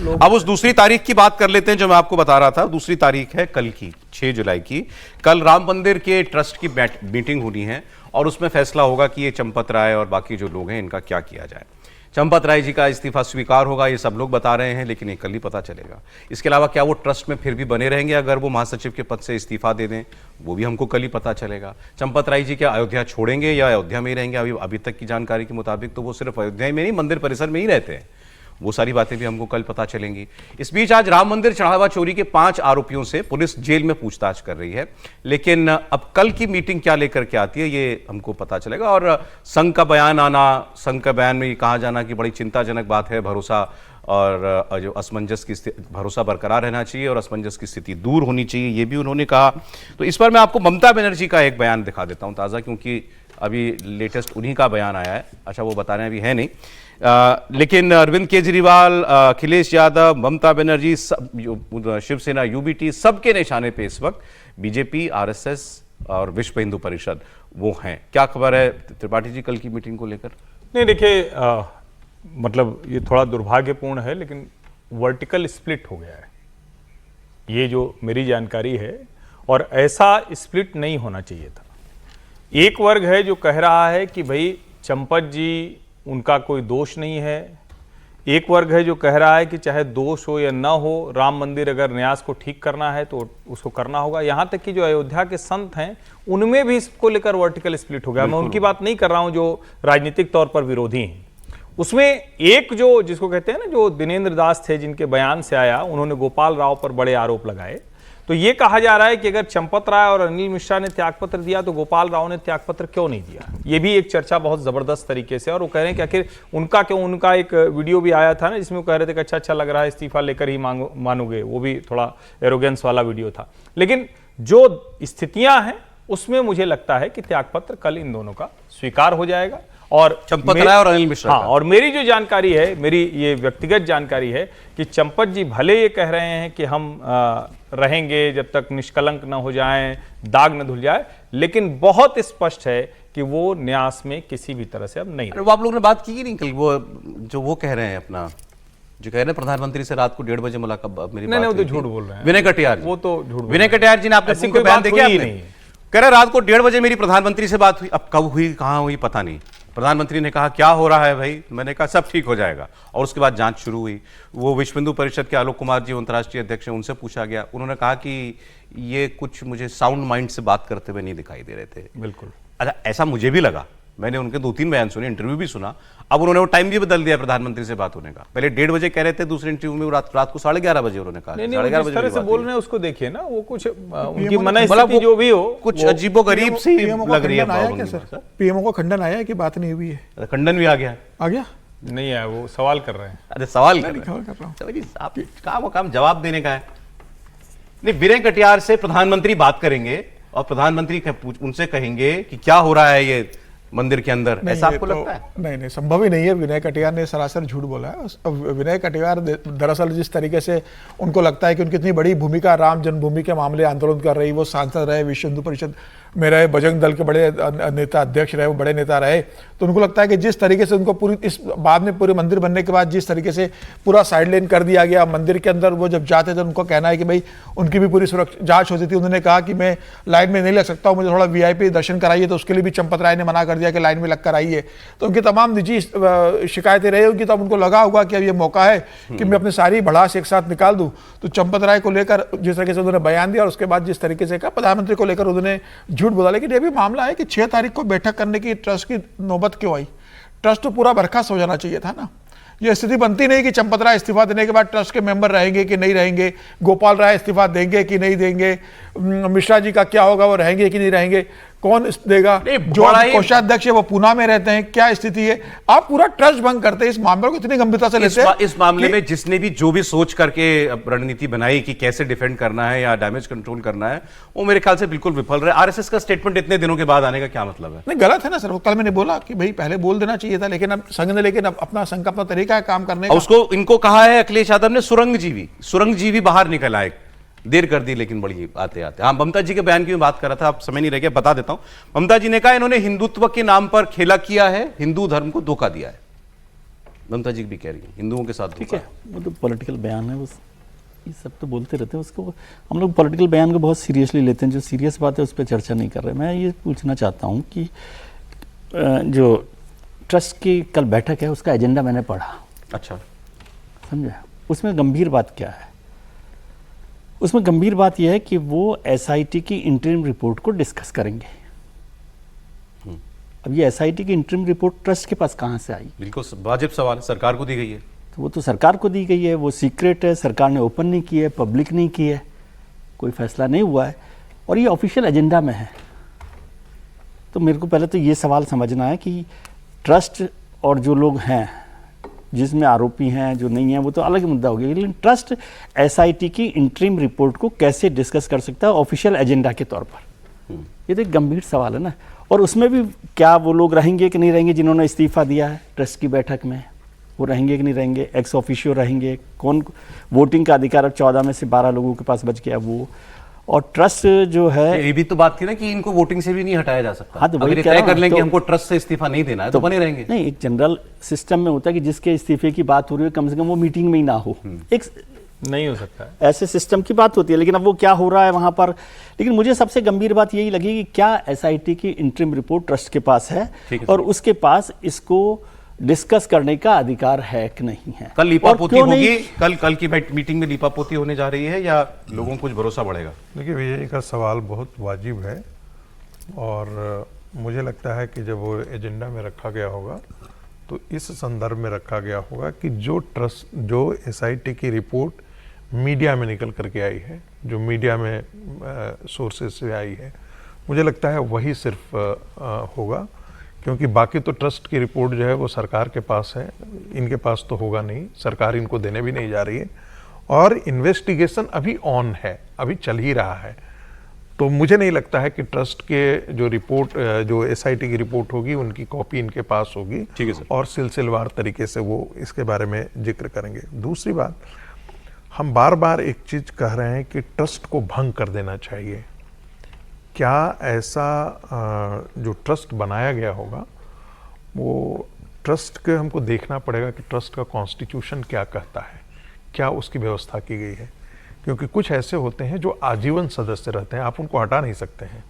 लोग। अब उस दूसरी तारीख की बात कर लेते हैं जो मैं आपको बता रहा था। दूसरी तारीख है कल की, 6 जुलाई की। कल राम मंदिर के ट्रस्ट की मीटिंग होनी है और उसमें फैसला होगा कि ये चंपत राय और बाकी जो लोग हैं इनका क्या किया जाए। चंपत राय जी का इस्तीफा स्वीकार होगा, ये सब लोग बता रहे हैं, लेकिन ये कल ही पता चलेगा। इसके अलावा क्या वो ट्रस्ट में फिर भी बने रहेंगे अगर वो महासचिव के पद से इस्तीफा दे दें, वो भी हमको कल ही पता चलेगा। चंपत राय जी क्या अयोध्या छोड़ेंगे या अयोध्या में ही रहेंगे? अभी तक की जानकारी के मुताबिक तो वो सिर्फ अयोध्या में नहीं, मंदिर परिसर में ही रहते हैं। वो सारी बातें भी हमको कल पता चलेंगी। इस बीच आज राम मंदिर चढ़ावा चोरी के 5 आरोपियों से पुलिस जेल में पूछताछ कर रही है, लेकिन अब कल की मीटिंग क्या लेकर के आती है ये हमको पता चलेगा। और संघ का बयान आना, संघ का बयान में ये कहा जाना कि बड़ी चिंताजनक बात है, भरोसा और जो असमंजस की भरोसा बरकरार रहना चाहिए और असमंजस की स्थिति दूर होनी चाहिए, ये भी उन्होंने कहा। तो इस पर मैं आपको ममता बनर्जी का एक बयान दिखा देता हूं ताज़ा, क्योंकि अभी लेटेस्ट उन्हीं का बयान आया है। अच्छा, वो बताने अभी है नहीं, लेकिन अरविंद केजरीवाल, अखिलेश यादव, ममता बनर्जी, शिवसेना, यूबीटी, सबके निशाने पे इस वक्त बीजेपी, आरएसएस और विश्व हिंदू परिषद वो हैं। क्या खबर है त्रिपाठी जी कल की मीटिंग को लेकर? नहीं, देखिए, मतलब ये थोड़ा दुर्भाग्यपूर्ण है, लेकिन वर्टिकल स्प्लिट हो गया है, ये जो मेरी जानकारी है, और ऐसा स्प्लिट नहीं होना चाहिए था। एक वर्ग है जो कह रहा है कि भाई चंपत जी, उनका कोई दोष नहीं है। एक वर्ग है जो कह रहा है कि चाहे दोष हो या ना हो, राम मंदिर अगर न्यास को ठीक करना है तो उसको करना होगा। यहाँ तक कि जो अयोध्या के संत हैं उनमें भी इसको लेकर वर्टिकल स्प्लिट हो गया। मैं उनकी बात नहीं कर रहा हूँ जो राजनीतिक तौर पर विरोधी हैं। उसमें एक जो जिसको कहते हैं ना, जो दिनेंद्र दास थे जिनके बयान से आया, उन्होंने गोपाल राव पर बड़े आरोप लगाए। तो ये कहा जा रहा है कि अगर चंपत राय और अनिल मिश्रा ने त्यागपत्र दिया तो गोपाल राव ने त्यागपत्र क्यों नहीं दिया। ये भी एक चर्चा बहुत जबरदस्त तरीके से, और वो कह रहे हैं कि आखिर उनका क्यों। उनका एक वीडियो भी आया था ना जिसमें वो कह रहे थे कि अच्छा लग रहा है, इस्तीफा लेकर ही मानोगे। वो भी थोड़ा एरोगेंस वाला वीडियो था। लेकिन जो स्थितियां हैं उसमें मुझे लगता है कि त्यागपत्र कल इन दोनों का स्वीकार हो जाएगा। और चंपत राय और अनिल मिश्रा, हाँ, और मेरी जो जानकारी है, मेरी ये व्यक्तिगत जानकारी है कि चंपत जी भले ये कह रहे हैं कि हम रहेंगे जब तक निष्कलंक न हो जाएं, दाग न धुल जाए, लेकिन बहुत स्पष्ट है कि वो न्यास में किसी भी तरह से अब नहीं। वो आप लोगों ने बात की ही नहीं कल, वो जो वो कह रहे हैं अपना, जो कह रहे हैं प्रधानमंत्री से रात को 1:30 बजे मुलाकात, मेरी नहीं, वो तो झूठ बोल रहे हैं। विनय कटियार, वो तो झूठ। विनय कटियार जी ने आपने कोई बयान देखा नहीं? कह रहे रात को 1:30 बजे मेरी प्रधानमंत्री से बात हुई। अब कब हुई, कहां हुई, पता नहीं। प्रधानमंत्री ने कहा क्या हो रहा है भाई? मैंने कहा सब ठीक हो जाएगा, और उसके बाद जांच शुरू हुई। वो विश्व हिंदू परिषद के आलोक कुमार जी अंतर्राष्ट्रीय अध्यक्ष हैं, उनसे पूछा गया, उन्होंने कहा कि ये कुछ मुझे साउंड माइंड से बात करते हुए नहीं दिखाई दे रहे थे। बिल्कुल। अच्छा, ऐसा मुझे भी लगा। मैंने उनके 2-3 बयान सुने, इंटरव्यू भी सुना। अब उन्होंने वो टाइम भी बदल दिया प्रधानमंत्री से बात होने का। पहले 1:30 बजे कह रहे थे, दूसरे इंटरव्यू में रात को 11:30 बजे उन्होंने कहा। 11:30 बजे तरह से बोल रहे हैं उसको देखिए ना, वो कुछ उनकी मनस्थिति जो भी हो, कुछ अजीबोगरीब सी लग रही है। पीएमओ को खंडन आया है कि बात नहीं हुई है? खंडन भी आ गया नहीं है, वो सवाल कर रहे हैं। अरे सवाल कर रहा हूँ, आप काम जवाब देने का है। नहीं, विनय कटियार से प्रधानमंत्री बात करेंगे और प्रधानमंत्री उनसे कहेंगे कि क्या हो रहा है ये मंदिर के अंदर, ऐसा आपको लगता है? नहीं, संभव ही नहीं है। विनय कटियार ने सरासर झूठ बोला है। विनय कटियार दरअसल जिस तरीके से उनको लगता है कि उनकी इतनी बड़ी भूमिका राम जन्मभूमि के मामले आंदोलन कर रही, वो सांसद रहे, विश्व हिंदू परिषद में रहे, बजरंग दल के बड़े नेता अध्यक्ष रहे, वो बड़े नेता रहे, तो उनको लगता है कि जिस तरीके से उनको पूरी इस बाद में पूरे मंदिर बनने के बाद जिस तरीके से पूरा साइडलाइन कर दिया गया मंदिर के अंदर, वो जब जाते थे उनको कहना है कि भाई उनकी भी पूरी सुरक्षा जांच होती थी। उन्होंने कहा कि मैं लाइन में नहीं लग सकता हूँ, मुझे थोड़ा वीआईपी दर्शन कराइए, तो उसके लिए भी चंपत राय ने मना कर दिया कि लाइन में लग कर आइए। तो उनकी तमाम निजी शिकायतें रही होंगी, तब उनको लगा होगा कि अब ये मौका है कि मैं अपनी सारी भड़ास एक साथ निकाल दूं। तो चंपत राय को लेकर जिस तरीके से उन्होंने बयान दिया और उसके बाद जिस तरीके से कहा, प्रधानमंत्री को लेकर उन्होंने झूठ बोला। लेकिन ये भी मामला है कि 6 तारीख को बैठक करने की ट्रस्ट की नौबत क्यों आई? ट्रस्ट तो पूरा बर्खास्त हो जाना चाहिए था ना। ये स्थिति बनती नहीं कि चंपत राय इस्तीफा देने के बाद ट्रस्ट के मेंबर रहेंगे कि नहीं रहेंगे, गोपाल राय इस्तीफा देंगे कि नहीं देंगे, मिश्रा जी का क्या होगा, वो रहेंगे कि नहीं रहेंगे, कौन देगा, जो कोषाध्यक्ष है वो पूना में रहते हैं, क्या स्थिति है? आप पूरा ट्रस्ट भंग करते हैं। इस मामले को इतनी गंभीरता से लेते हैं। इस मामले में जिसने भी जो भी सोच करके रणनीति बनाई कि कैसे डिफेंड करना है या डैमेज कंट्रोल करना है, वो मेरे ख्याल से बिल्कुल विफल रहे। आरएसएस का स्टेटमेंट इतने दिनों के बाद आने का क्या मतलब है? नहीं, गलत है ना सर। कल मैंने बोला कि भाई पहले बोल देना चाहिए था, लेकिन अब संघ ने, लेकिन अपना संघ का अपना तरीका है काम करने का। उसको इनको कहा है अखिलेश यादव ने सुरंगजीवी बाहर निकल आए, देर कर दी लेकिन बड़ी आते आते। हाँ, ममता जी के बयान की मैं बात कर रहा था, अब समय नहीं रह गया, बता देता हूं। ममता जी ने कहा इन्होंने हिंदुत्व के नाम पर खेला किया है, हिंदू धर्म को धोखा दिया है। ममता जी भी कह रही है हिंदुओं के साथ ठीक धोखा है, वो तो पॉलिटिकल बयान है, वो ये सब तो बोलते रहते हैं उसको। हम लोग पॉलिटिकल बयान को बहुत सीरियसली लेते हैं, जो सीरियस बात है उस पर चर्चा नहीं कर रहे। मैं ये पूछना चाहता हूँ कि जो ट्रस्ट की कल बैठक है उसका एजेंडा मैंने पढ़ा, अच्छा, समझा, उसमें गंभीर बात क्या है? उसमें गंभीर बात यह है कि वो एसआईटी की इंटरिम रिपोर्ट को डिस्कस करेंगे। अब ये एसआईटी की इंटरिम रिपोर्ट ट्रस्ट के पास कहाँ से आई? बिल्कुल वाजिब सवाल है, सरकार को दी गई है। तो वो तो सरकार को दी गई है, वो सीक्रेट है, सरकार ने ओपन नहीं की है, पब्लिक नहीं की है, कोई फैसला नहीं हुआ है और ये ऑफिशियल एजेंडा में है। तो मेरे को पहले तो ये सवाल समझना है कि ट्रस्ट और जो लोग हैं जिसमें आरोपी हैं जो नहीं हैं वो तो अलग मुद्दा हो गया, लेकिन ट्रस्ट एसआईटी की इंटरिम रिपोर्ट को कैसे डिस्कस कर सकता है ऑफिशियल एजेंडा के तौर पर? ये तो एक गंभीर सवाल है ना। और उसमें भी क्या वो लोग रहेंगे कि नहीं रहेंगे जिन्होंने इस्तीफा दिया है ट्रस्ट की बैठक में, वो रहेंगे कि नहीं रहेंगे? एक्स ऑफिशियो रहेंगे? कौन वोटिंग का अधिकार अब 14 में से 12 लोगों के पास बच गया वो। और ट्रस्ट जो है, ये भी तो बात थी ना कि इनको वोटिंग से भी नहीं हटाया जा सकता। हाँ, तो वही अगर ये कह तय रहा कर हूँ, लेंगे तो- हमको ट्रस्ट से इस्तीफा नहीं देना है तो बने रहेंगे। नहीं, एक जनरल सिस्टम में होता है कि जिसके इस्तीफे की बात हो रही है कम से कम वो मीटिंग में ही ना हो, एक नहीं हो सकता है। ऐसे सिस्टम की बात होती है। लेकिन अब वो क्या हो रहा है वहां पर, लेकिन मुझे सबसे गंभीर बात यही लगी कि क्या एसआईटी की इंटरिम रिपोर्ट ट्रस्ट के पास है ठीक है, और उसके पास इसको डिस्कस करने का अधिकार है कि नहीं है। कल और लीपापोती क्यों होगी, नहीं? कल की मीटिंग में लीपापोती होने जा रही है या लोगों को कुछ भरोसा बढ़ेगा? देखिए विजय का सवाल बहुत वाजिब है और मुझे लगता है कि जब वो एजेंडा में रखा गया होगा तो इस संदर्भ में रखा गया होगा कि जो एसआईटी की रिपोर्ट मीडिया में निकल करके आई है, जो मीडिया में सोर्सेज से आई है, मुझे लगता है वही सिर्फ होगा, क्योंकि बाकी तो ट्रस्ट की रिपोर्ट जो है वो सरकार के पास है, इनके पास तो होगा नहीं, सरकार इनको देने भी नहीं जा रही है और इन्वेस्टिगेशन अभी ऑन है, अभी चल ही रहा है। तो मुझे नहीं लगता है कि ट्रस्ट के जो रिपोर्ट, जो एसआईटी की रिपोर्ट होगी उनकी कॉपी इनके पास होगी। ठीक है सर। और सिलसिलेवार तरीके से वो इसके बारे में जिक्र करेंगे। दूसरी बात, हम बार बार एक चीज कह रहे हैं कि ट्रस्ट को भंग कर देना चाहिए। क्या ऐसा जो ट्रस्ट बनाया गया होगा वो ट्रस्ट के हमको देखना पड़ेगा कि ट्रस्ट का कॉन्स्टिट्यूशन क्या कहता है, क्या उसकी व्यवस्था की गई है, क्योंकि कुछ ऐसे होते हैं जो आजीवन सदस्य रहते हैं, आप उनको हटा नहीं सकते हैं।